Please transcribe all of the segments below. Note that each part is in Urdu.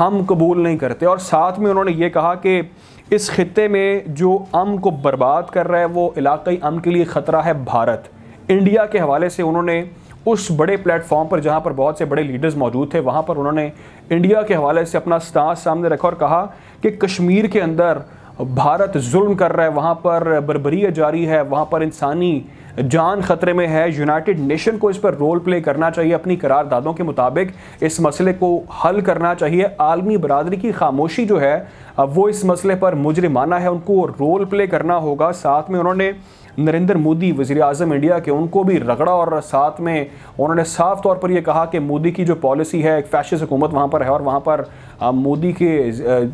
ہم قبول نہیں کرتے۔ اور ساتھ میں انہوں نے یہ کہا کہ اس خطے میں جو امن کو برباد کر رہا ہے وہ علاقائی امن کے لیے خطرہ ہے بھارت۔ انڈیا کے حوالے سے انہوں نے اس بڑے پلیٹ فارم پر جہاں پر بہت سے بڑے لیڈرز موجود تھے وہاں پر انہوں نے انڈیا کے حوالے سے اپنا سٹانس سامنے رکھا اور کہا کہ کشمیر کے اندر بھارت ظلم کر رہا ہے، وہاں پر بربریت جاری ہے، وہاں پر انسانی جان خطرے میں ہے۔ یونائٹڈ نیشن کو اس پر رول پلے کرنا چاہیے، اپنی قراردادوں کے مطابق اس مسئلے کو حل کرنا چاہیے۔ عالمی برادری کی خاموشی جو ہے وہ اس مسئلے پر مجرمانہ ہے، ان کو رول پلے کرنا ہوگا۔ ساتھ میں انہوں نے نریندر مودی وزیر اعظم انڈیا کے ان کو بھی رگڑا اور ساتھ میں انہوں نے صاف طور پر یہ کہا کہ مودی کی جو پالیسی ہے، ایک فیشسٹ حکومت وہاں پر ہے اور وہاں پر مودی کی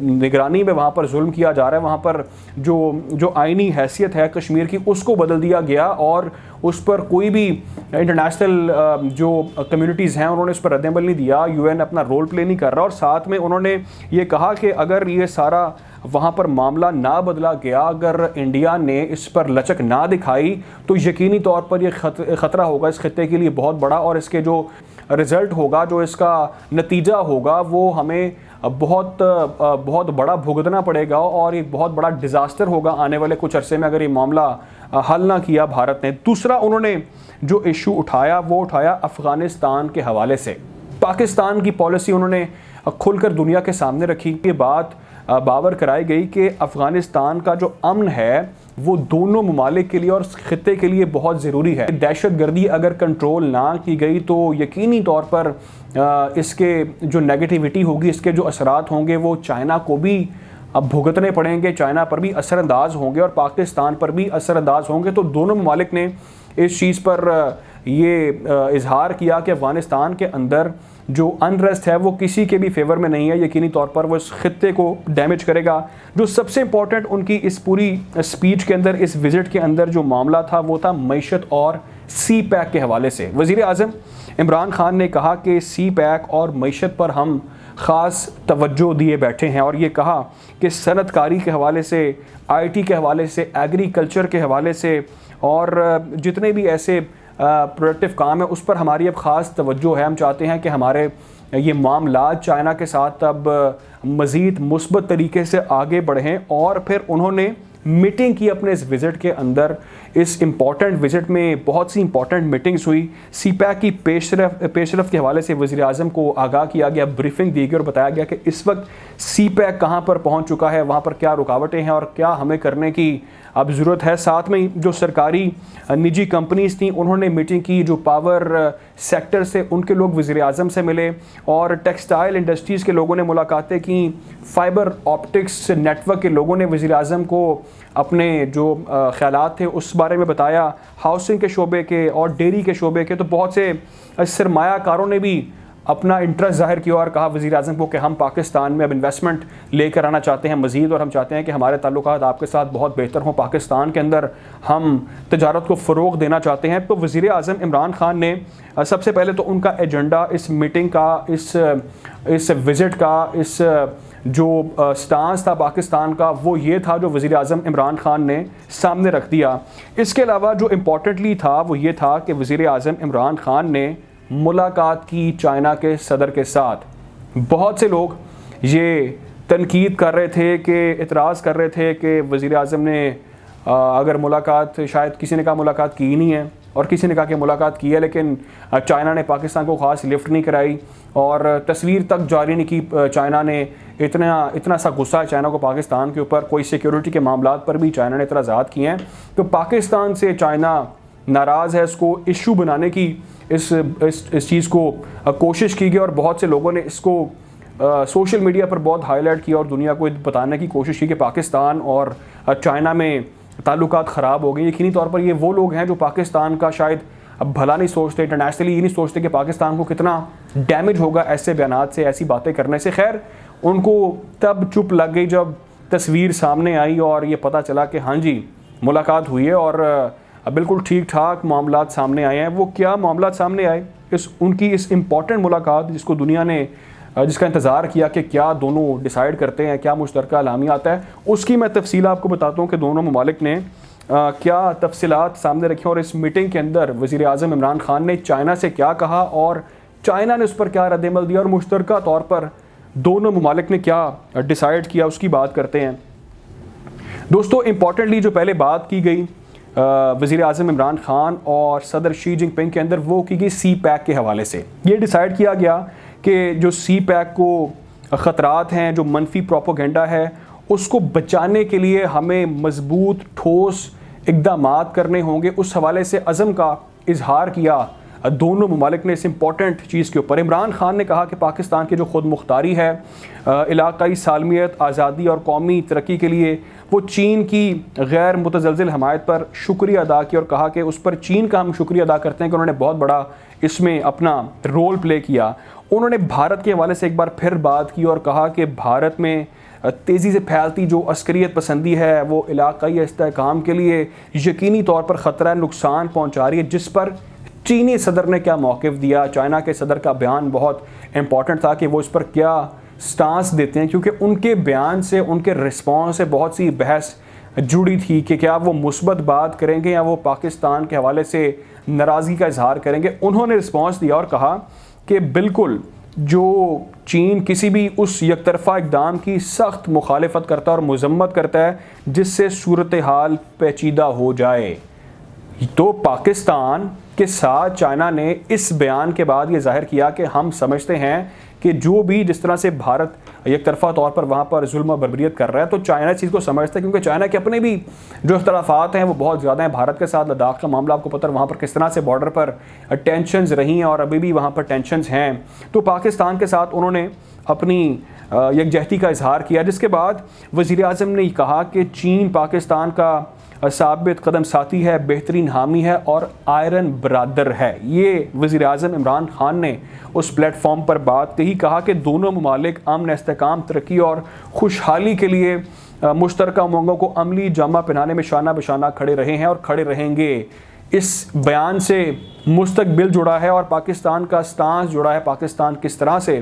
نگرانی میں وہاں پر ظلم کیا جا رہا ہے، وہاں پر جو آئینی حیثیت ہے کشمیر کی اس کو بدل دیا گیا اور اس پر کوئی بھی انٹرنیشنل جو کمیونٹیز ہیں انہوں نے اس پر رد عمل نہیں دیا، یو این اپنا رول پلے نہیں کر رہا۔ اور ساتھ میں انہوں نے یہ کہا کہ اگر یہ سارا وہاں پر معاملہ نہ بدلا گیا، اگر انڈیا نے اس پر لچک نہ دکھائی تو یقینی طور پر یہ خطرہ ہوگا اس خطے کے لیے بہت بڑا، اور اس کے جو رزلٹ ہوگا، جو اس کا نتیجہ ہوگا وہ ہمیں بہت بڑا بھگتنا پڑے گا اور ایک بہت بڑا ڈیزاسٹر ہوگا آنے والے کچھ عرصے میں اگر یہ معاملہ حل نہ کیا بھارت نے۔ دوسرا انہوں نے جو ایشو اٹھایا وہ اٹھایا افغانستان کے حوالے سے۔ پاکستان کی پالیسی انہوں نے کھل کر دنیا کے سامنے رکھی۔ یہ بات باور کرائی گئی کہ افغانستان کا جو امن ہے وہ دونوں ممالک کے لیے اور خطے کے لیے بہت ضروری ہے۔ دہشت گردی اگر کنٹرول نہ کی گئی تو یقینی طور پر اس کے جو نیگیٹیوٹی ہوگی، اس کے جو اثرات ہوں گے وہ چائنا کو بھی اب بھگتنے پڑیں گے، چائنا پر بھی اثر انداز ہوں گے اور پاکستان پر بھی اثر انداز ہوں گے۔ تو دونوں ممالک نے اس چیز پر یہ اظہار کیا کہ افغانستان کے اندر جو انریسٹ ہے وہ کسی کے بھی فیور میں نہیں ہے، یقینی طور پر وہ اس خطے کو ڈیمیج کرے گا۔ جو سب سے امپورٹنٹ ان کی اس پوری اسپیچ کے اندر، اس وزٹ کے اندر جو معاملہ تھا وہ تھا معیشت اور سی پیک کے حوالے سے۔ وزیر اعظم عمران خان نے کہا کہ سی پیک اور معیشت پر ہم خاص توجہ دیے بیٹھے ہیں اور یہ کہا کہ صنعت کاری کے حوالے سے، آئی ٹی کے حوالے سے، ایگریکلچر کے حوالے سے اور جتنے بھی ایسے پروڈکٹیو کام ہے اس پر ہماری اب خاص توجہ ہے۔ ہم چاہتے ہیں کہ ہمارے یہ معاملات چائنا کے ساتھ اب مزید مثبت طریقے سے آگے بڑھیں۔ اور پھر انہوں نے میٹنگ کی اپنے اس وزٹ کے اندر، اس امپورٹنٹ وزٹ میں بہت سی امپورٹنٹ میٹنگز ہوئی۔ سی پیک کی پیش رفت کے حوالے سے وزیر اعظم کو آگاہ کیا گیا، بریفنگ دی گئی اور بتایا گیا کہ اس وقت سی پیک کہاں پر پہنچ چکا ہے، وہاں پر کیا رکاوٹیں ہیں اور کیا ہمیں کرنے کی اب ضرورت ہے۔ ساتھ میں جو سرکاری نجی کمپنیز تھیں انہوں نے میٹنگ کی، جو پاور سیکٹر سے ان کے لوگ وزیر اعظم سے ملے اور ٹیکسٹائل انڈسٹریز کے لوگوں نے ملاقاتیں کیں، فائبر آپٹکس نیٹ ورک کے لوگوں نے وزیر اعظم کو اپنے جو خیالات تھے اس بارے میں بتایا، ہاؤسنگ کے شعبے کے اور ڈیری کے شعبے کے۔ تو بہت سے سرمایہ کاروں نے بھی اپنا انٹرسٹ ظاہر کیا اور کہا وزیر اعظم کو کہ ہم پاکستان میں اب انویسٹمنٹ لے کر آنا چاہتے ہیں مزید، اور ہم چاہتے ہیں کہ ہمارے تعلقات آپ کے ساتھ بہت بہتر ہوں، پاکستان کے اندر ہم تجارت کو فروغ دینا چاہتے ہیں۔ تو وزیر اعظم عمران خان نے سب سے پہلے تو ان کا ایجنڈا اس میٹنگ کا، اس وزٹ کا، اس جو سٹانس تھا پاکستان کا وہ یہ تھا جو وزیر اعظم عمران خان نے سامنے رکھ دیا۔ اس کے علاوہ جو امپورٹنٹلی تھا وہ یہ تھا کہ وزیر اعظم عمران خان نے ملاقات کی چائنا کے صدر کے ساتھ۔ بہت سے لوگ یہ تنقید کر رہے تھے، کہ اعتراض کر رہے تھے کہ وزیر اعظم نے اگر ملاقات، شاید کسی نے کہا ملاقات کی نہیں ہے اور کسی نے کہا کہ ملاقات کی ہے لیکن چائنا نے پاکستان کو خاص لفٹ نہیں کرائی اور تصویر تک جاری نہیں کی چائنا نے۔ اتنا سا غصہ ہے چائنا کو پاکستان کے اوپر، کوئی سیکیورٹی کے معاملات پر بھی چائنا نے اعتراضات کیے ہیں۔ تو پاکستان سے چائنا ناراض ہے، اس کو ایشو بنانے کی اس چیز کو کوشش کی گئی اور بہت سے لوگوں نے اس کو سوشل میڈیا پر بہت ہائی لائٹ کیا اور دنیا کو بتانے کی کوشش کی کہ پاکستان اور چائنا میں تعلقات خراب ہو گئے۔ یقینی طور پر یہ وہ لوگ ہیں جو پاکستان کا شاید اب بھلا نہیں سوچتے، انٹرنیشنلی یہ نہیں سوچتے کہ پاکستان کو کتنا ڈیمیج ہوگا ایسے بیانات سے، ایسی باتیں کرنے سے۔ خیر ان کو تب چپ لگ گئی جب تصویر سامنے آئی اور یہ پتہ چلا کہ ہاں جی ملاقات ہوئی ہے اور بالکل ٹھیک ٹھاک معاملات سامنے آئے ہیں۔ وہ کیا معاملات سامنے آئے؟ ان کی اس امپورٹنٹ ملاقات جس کو دنیا نے، جس کا انتظار کیا کہ کیا دونوں ڈیسائیڈ کرتے ہیں، کیا مشترکہ اعلامیہ آتا ہے، اس کی میں تفصیل آپ کو بتاتا ہوں کہ دونوں ممالک نے کیا تفصیلات سامنے رکھی اور اس میٹنگ کے اندر وزیر اعظم عمران خان نے چائنا سے کیا کہا اور چائنا نے اس پر کیا رد عمل دیا اور مشترکہ طور پر دونوں ممالک نے کیا ڈیسائیڈ کیا اس کی بات کرتے ہیں۔ دوستو امپورٹنٹلی جو پہلے بات کی گئی وزیر اعظم عمران خان اور صدر شی جن پنگ کے اندر، وہ کی گئی سی پیک کے حوالے سے۔ یہ ڈیسائیڈ کیا گیا کہ جو سی پیک کو خطرات ہیں، جو منفی پروپیگنڈا ہے، اس کو بچانے کے لیے ہمیں مضبوط ٹھوس اقدامات کرنے ہوں گے۔ اس حوالے سے عزم کا اظہار کیا دونوں ممالک نے اس امپورٹنٹ چیز کے اوپر۔ عمران خان نے کہا کہ پاکستان کی جو خود مختاری ہے، علاقائی سالمیت، آزادی اور قومی ترقی کے لیے وہ چین کی غیر متزلزل حمایت پر شکریہ ادا کیا، اور کہا کہ اس پر چین کا ہم شکریہ ادا کرتے ہیں کہ انہوں نے بہت بڑا اس میں اپنا رول پلے کیا۔ انہوں نے بھارت کے حوالے سے ایک بار پھر بات کی اور کہا کہ بھارت میں تیزی سے پھیلتی جو عسکریت پسندی ہے وہ علاقائی استحکام کے لیے یقینی طور پر خطرہ، نقصان پہنچا رہی ہے، جس پر چینی صدر نے کیا موقف دیا۔ چائنا کے صدر کا بیان بہت امپورٹنٹ تھا کہ وہ اس پر کیا سٹانس دیتے ہیں، کیونکہ ان کے بیان سے، ان کے رسپانس سے بہت سی بحث جڑی تھی کہ کیا وہ مثبت بات کریں گے یا وہ پاکستان کے حوالے سے ناراضگی کا اظہار کریں گے۔ انہوں نے رسپانس دیا اور کہا کہ بالکل جو چین کسی بھی اس یک طرفہ اقدام کی سخت مخالفت کرتا ہے اور مذمت کرتا ہے جس سے صورتحال پیچیدہ ہو جائے۔ تو پاکستان کے ساتھ چائنا نے اس بیان کے بعد یہ ظاہر کیا کہ ہم سمجھتے ہیں کہ جو بھی جس طرح سے بھارت یک طرفہ طور پر وہاں پر ظلم و بربریت کر رہا ہے، تو چائنا اس چیز کو سمجھتا ہے، کیونکہ چائنا کے اپنے بھی جو اختلافات ہیں وہ بہت زیادہ ہیں بھارت کے ساتھ۔ لداخ کا معاملہ آپ کو پتہ ہے، وہاں پر کس طرح سے بارڈر پر ٹینشنز رہی ہیں اور ابھی بھی وہاں پر ٹینشنز ہیں۔ تو پاکستان کے ساتھ انہوں نے اپنی یکجہتی کا اظہار کیا، جس کے بعد وزیر اعظم نے کہا کہ چین پاکستان کا ثابت قدم ساتھی ہے، بہترین حامی ہے اور آئرن برادر ہے۔ یہ وزیر اعظم عمران خان نے اس پلیٹ فارم پر بات کہی، کہا کہ دونوں ممالک امن، استحکام، ترقی اور خوشحالی کے لیے مشترکہ امنگوں کو عملی جامہ پہنانے میں شانہ بشانہ کھڑے رہے ہیں اور کھڑے رہیں گے۔ اس بیان سے مستقبل جڑا ہے اور پاکستان کا سٹانس جڑا ہے، پاکستان کس طرح سے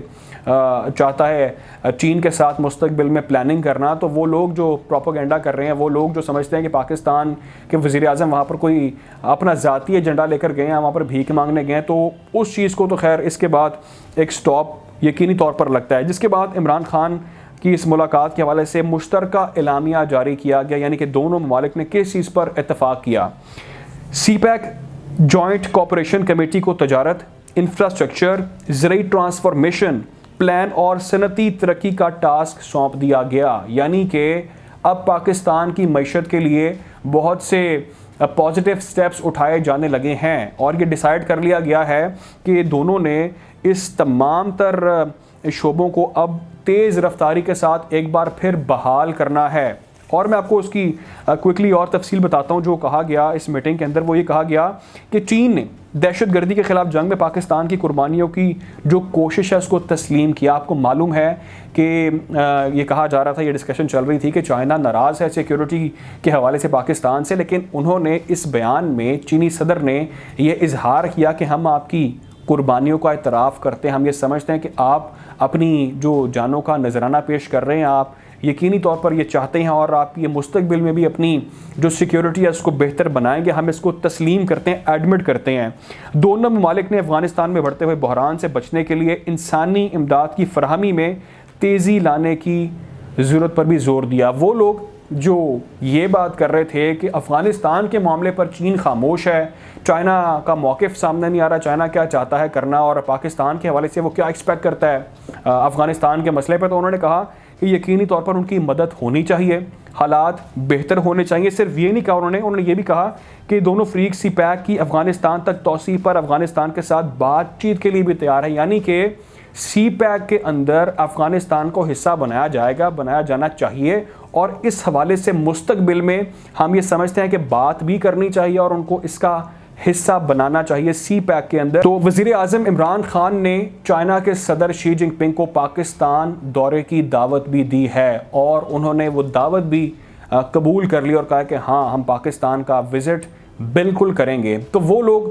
چاہتا ہے چین کے ساتھ مستقبل میں پلاننگ کرنا۔ تو وہ لوگ جو پروپیگنڈا کر رہے ہیں، وہ لوگ جو سمجھتے ہیں کہ پاکستان کے وزیر اعظم وہاں پر کوئی اپنا ذاتی ایجنڈا لے کر گئے ہیں، وہاں پر بھیک مانگنے گئے ہیں، تو اس چیز کو تو خیر اس کے بعد ایک سٹاپ یقینی طور پر لگتا ہے۔ جس کے بعد عمران خان کی اس ملاقات کے حوالے سے مشترکہ اعلامیہ جاری کیا گیا، یعنی کہ دونوں ممالک نے کس چیز پر اتفاق کیا۔ سی پیک جوائنٹ کوآپریشن کمیٹی کو تجارت، انفراسٹرکچر، زرعی ٹرانسفارمیشن پلان اور صنعتی ترقی کا ٹاسک سونپ دیا گیا، یعنی کہ اب پاکستان کی معیشت کے لیے بہت سے پازیٹیو سٹیپس اٹھائے جانے لگے ہیں، اور یہ ڈیسائیڈ کر لیا گیا ہے کہ دونوں نے اس تمام تر شعبوں کو اب تیز رفتاری کے ساتھ ایک بار پھر بحال کرنا ہے۔ اور میں آپ کو اس کی کوئکلی اور تفصیل بتاتا ہوں۔ جو کہا گیا اس میٹنگ کے اندر، وہ یہ کہا گیا کہ چین نے دہشت گردی کے خلاف جنگ میں پاکستان کی قربانیوں کی جو کوشش ہے اس کو تسلیم کیا۔ آپ کو معلوم ہے کہ یہ کہا جا رہا تھا، یہ ڈسکشن چل رہی تھی کہ چائنا ناراض ہے سیکیورٹی کے حوالے سے پاکستان سے، لیکن انہوں نے اس بیان میں چینی صدر نے یہ اظہار کیا کہ ہم آپ کی قربانیوں کا اعتراف کرتے ہیں، ہم یہ سمجھتے ہیں کہ آپ اپنی جو جانوں کا نذرانہ پیش کر رہے ہیں، آپ یقینی طور پر یہ چاہتے ہیں اور آپ یہ مستقبل میں بھی اپنی جو سیکیورٹی ہے اس کو بہتر بنائیں گے، ہم اس کو تسلیم کرتے ہیں، ایڈمٹ کرتے ہیں۔ دونوں ممالک نے افغانستان میں بڑھتے ہوئے بحران سے بچنے کے لیے انسانی امداد کی فراہمی میں تیزی لانے کی ضرورت پر بھی زور دیا۔ وہ لوگ جو یہ بات کر رہے تھے کہ افغانستان کے معاملے پر چین خاموش ہے، چائنا کا موقف سامنے نہیں آ رہا، چائنا کیا چاہتا ہے کرنا اور پاکستان کے حوالے سے وہ کیا ایکسپیکٹ کرتا ہے افغانستان کے مسئلے پہ، تو انہوں نے کہا کہ یقینی طور پر ان کی مدد ہونی چاہیے، حالات بہتر ہونے چاہیے۔ صرف یہ نہیں کہا انہوں نے یہ بھی کہا کہ دونوں فریق سی پیک کی افغانستان تک توسیع پر افغانستان کے ساتھ بات چیت کے لیے بھی تیار ہے، یعنی کہ سی پیک کے اندر افغانستان کو حصہ بنایا جانا چاہیے، اور اس حوالے سے مستقبل میں ہم یہ سمجھتے ہیں کہ بات بھی کرنی چاہیے اور ان کو اس کا حصہ بنانا چاہیے سی پیک کے اندر۔ تو وزیر اعظم عمران خان نے چائنا کے صدر شی جن پنگ کو پاکستان دورے کی دعوت بھی دی ہے، اور انہوں نے وہ دعوت بھی قبول کر لی اور کہا کہ ہاں ہم پاکستان کا وزٹ بالکل کریں گے۔ تو وہ لوگ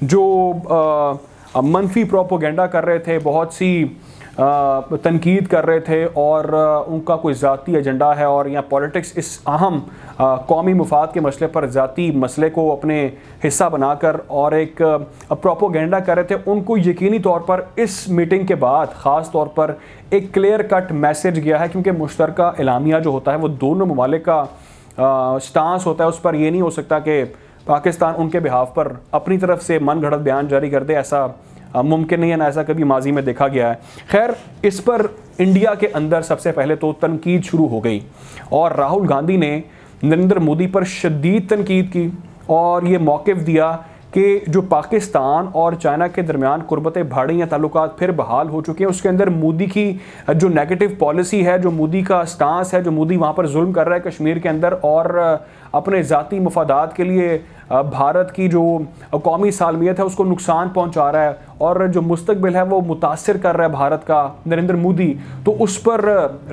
جو منفی پروپیگنڈا کر رہے تھے، بہت سی تنقید کر رہے تھے اور ان کا کوئی ذاتی ایجنڈا ہے اور یا پولیٹکس اس اہم قومی مفاد کے مسئلے پر ذاتی مسئلے کو اپنے حصہ بنا کر اور ایک پروپوگینڈا کر رہے تھے، ان کو یقینی طور پر اس میٹنگ کے بعد خاص طور پر ایک کلیئر کٹ میسج گیا ہے، کیونکہ مشترکہ اعلامیہ جو ہوتا ہے وہ دونوں ممالک کا سٹانس ہوتا ہے، اس پر یہ نہیں ہو سکتا کہ پاکستان ان کے بہاف پر اپنی طرف سے من گھڑت بیان جاری کر دے، ایسا ممکن نہیں ہے، نہ ایسا کبھی ماضی میں دیکھا گیا ہے۔ خیر، اس پر انڈیا کے اندر سب سے پہلے تو تنقید شروع ہو گئی اور راہل گاندھی نے نریندر مودی پر شدید تنقید کی اور یہ موقف دیا کہ جو پاکستان اور چائنا کے درمیان قربت بھاڑی یا تعلقات پھر بحال ہو چکے ہیں، اس کے اندر مودی کی جو نیگیٹو پالیسی ہے، جو مودی کا سٹانس ہے، جو مودی وہاں پر ظلم کر رہا ہے کشمیر کے اندر اور اپنے ذاتی مفادات کے لیے بھارت کی جو قومی سالمیت ہے اس کو نقصان پہنچا رہا ہے اور جو مستقبل ہے وہ متاثر کر رہا ہے بھارت کا نریندر مودی، تو اس پر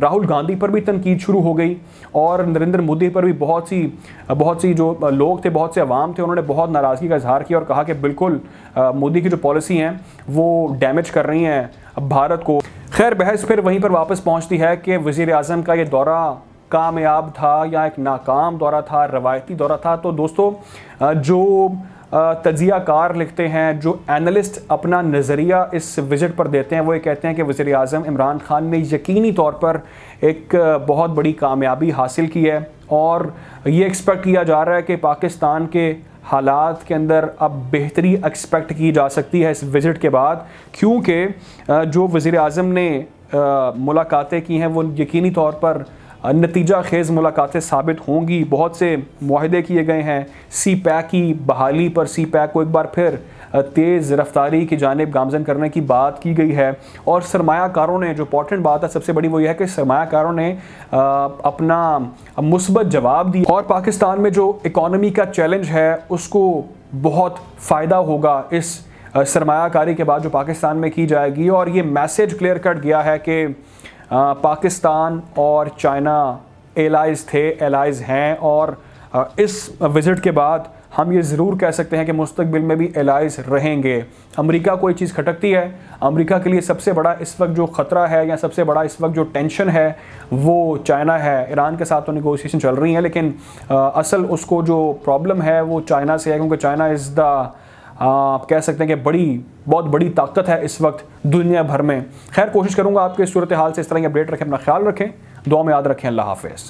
راہل گاندھی پر بھی تنقید شروع ہو گئی اور نریندر مودی پر بھی بہت سی جو لوگ تھے، بہت سے عوام تھے، انہوں نے بہت ناراضگی کا اظہار کیا اور کہا کہ بالکل مودی کی جو پالیسی ہیں وہ ڈیمیج کر رہی ہیں بھارت کو۔ خیر، بحث پھر وہیں پر واپس پہنچتی ہے کہ وزیر اعظم کا یہ دورہ کامیاب تھا یا ایک ناکام دورہ تھا، روایتی دورہ تھا۔ تو دوستو، جو تجزیہ کار لکھتے ہیں، جو اینالسٹ اپنا نظریہ اس وزٹ پر دیتے ہیں، وہ یہ کہتے ہیں کہ وزیر اعظم عمران خان نے یقینی طور پر ایک بہت بڑی کامیابی حاصل کی ہے اور یہ ایکسپیکٹ کیا جا رہا ہے کہ پاکستان کے حالات کے اندر اب بہتری ایکسپیکٹ کی جا سکتی ہے اس وزٹ کے بعد، کیونکہ جو وزیر اعظم نے ملاقاتیں کی ہیں وہ یقینی طور پر نتیجہ خیز ملاقاتیں ثابت ہوں گی۔ بہت سے معاہدے کیے گئے ہیں، سی پیک کی بحالی پر، سی پیک کو ایک بار پھر تیز رفتاری کی جانب گامزن کرنے کی بات کی گئی ہے اور سرمایہ کاروں نے، جو امپورٹنٹ بات ہے سب سے بڑی وہ یہ ہے کہ سرمایہ کاروں نے اپنا مثبت جواب دیا اور پاکستان میں جو اکانومی کا چیلنج ہے اس کو بہت فائدہ ہوگا اس سرمایہ کاری کے بعد جو پاکستان میں کی جائے گی، اور یہ میسج کلیئر کٹ گیا ہے کہ پاکستان اور چائنا ایلائز تھے، ایلائز ہیں، اور اس وزٹ کے بعد ہم یہ ضرور کہہ سکتے ہیں کہ مستقبل میں بھی ایلائز رہیں گے۔ امریکہ کوئی چیز کھٹکتی ہے، امریکہ کے لیے سب سے بڑا اس وقت جو خطرہ ہے یا سب سے بڑا اس وقت جو ٹینشن ہے وہ چائنا ہے۔ ایران کے ساتھ تو نیگوسیشن چل رہی ہیں لیکن اصل اس کو جو پرابلم ہے وہ چائنا سے ہے، کیونکہ چائنا از دا آپ کہہ سکتے ہیں کہ بہت بڑی طاقت ہے اس وقت دنیا بھر میں۔ خیر، کوشش کروں گا آپ کے صورتحال سے اس طرح کی اپڈیٹ رکھیں، اپنا خیال رکھیں، دعا میں یاد رکھیں۔ اللہ حافظ۔